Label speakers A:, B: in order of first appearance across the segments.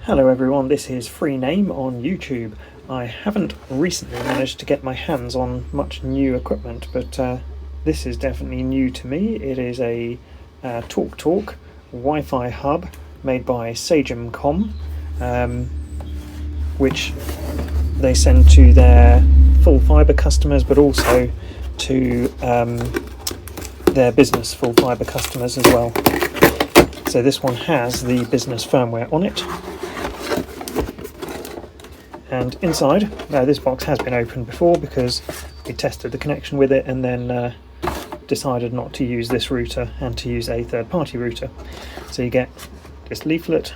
A: Hello everyone, this is Free Name on YouTube. I haven't recently managed to get my hands on much new equipment, but this is definitely new to me. It is a TalkTalk Wi-Fi Hub made by SageMcom, which they send to their full fibre customers, but also to their business full fibre customers as well. So this one has the business firmware on it. And inside, this box has been opened before because we tested the connection with it and then decided not to use this router and to use a third-party router. So you get this leaflet,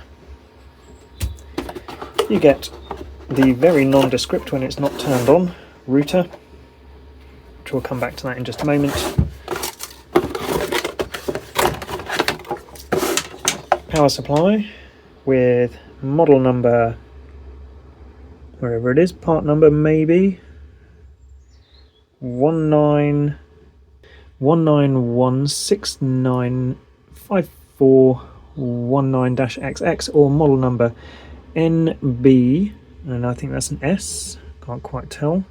A: you get the very nondescript, when it's not turned on, router, which we'll come back to that in just a moment. Power supply with model number, wherever it is, part number maybe 191695419-XX, or model number NB, and I think that's an S, can't quite tell,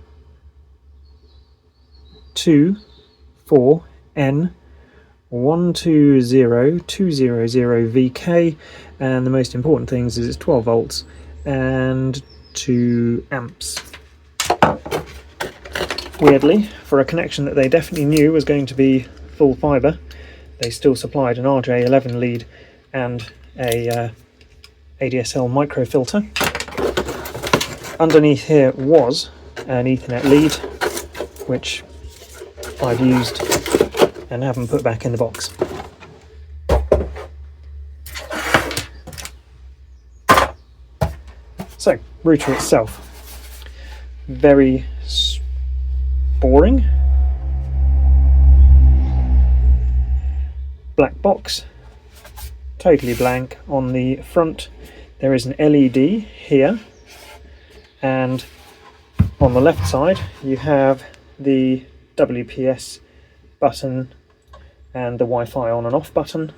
A: 24N120200VK, and the most important things is it's 12 volts and 2 amps. Weirdly, for a connection that they definitely knew was going to be full fibre, they still supplied an RJ11 lead and a ADSL microfilter. Underneath here was an Ethernet lead, which I've used and haven't put back in the box. So, router itself, very boring. Black box, totally blank. On the front there is an LED here, and on the left side you have the WPS button and the Wi-Fi on and off button.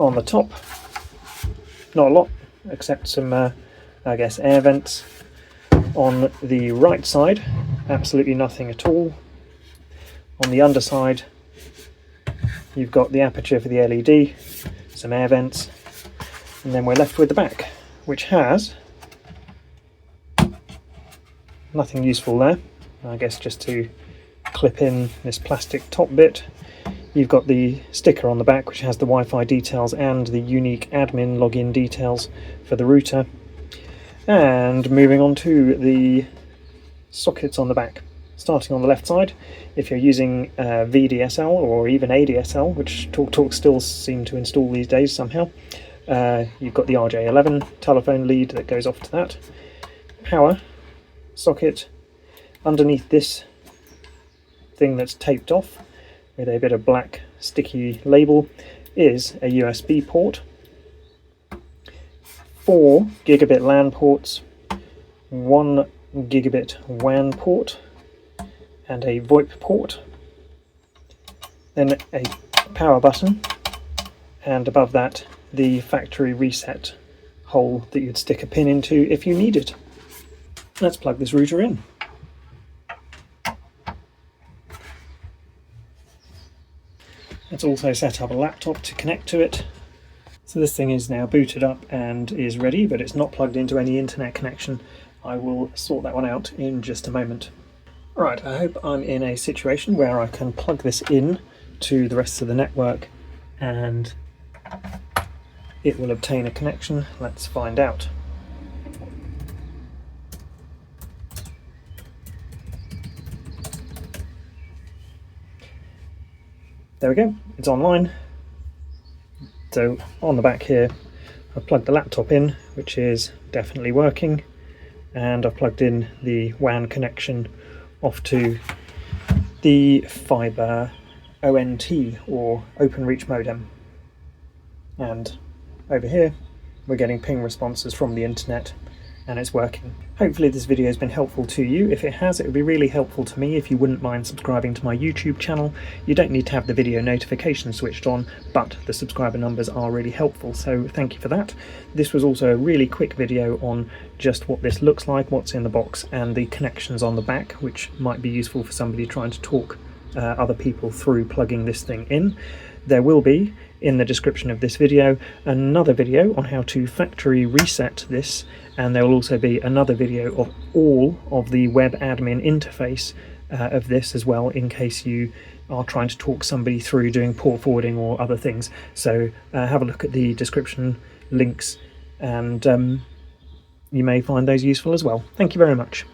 A: On the top, not a lot, except some, I guess, air vents. On the right side, absolutely nothing at all. On the underside, you've got the aperture for the LED, some air vents, and then we're left with the back, which has nothing useful there. I guess just to clip in this plastic top bit. You've got the sticker on the back, which has the Wi-Fi details and the unique admin login details for the router. And moving on to the sockets on the back. Starting on the left side, if you're using VDSL or even ADSL, which TalkTalk still seem to install these days somehow, you've got the RJ11 telephone lead that goes off to that. Power socket. Underneath this thing that's taped off with a bit of black sticky label is a USB port, 4 gigabit LAN ports, 1 gigabit WAN port, and a VoIP port, then a power button, and above that the factory reset hole that you'd stick a pin into if you need it. Let's plug this router in. Let's also set up a laptop to connect to it. So this thing is now booted up and is ready, but it's not plugged into any internet connection. I will sort that one out in just a moment. Right, I hope I'm in a situation where I can plug this in to the rest of the network and it will obtain a connection. Let's find out. There we go, it's online. So on the back here, I've plugged the laptop in, which is definitely working, and I've plugged in the WAN connection off to the fibre ONT, or Open Reach modem. And over here, we're getting ping responses from the internet and it's working. Hopefully this video has been helpful to you. If it has, it would be really helpful to me if you wouldn't mind subscribing to my YouTube channel. You don't need to have the video notifications switched on, but the subscriber numbers are really helpful, so thank you for that. This was also a really quick video on just what this looks like, what's in the box, and the connections on the back, which might be useful for somebody trying to talk other people through plugging this thing in. There will be, in the description of this video, another video on how to factory reset this, and there will also be another video of all of the web admin interface of this as well, in case you are trying to talk somebody through doing port forwarding or other things. So have a look at the description links, and you may find those useful as well. Thank you very much.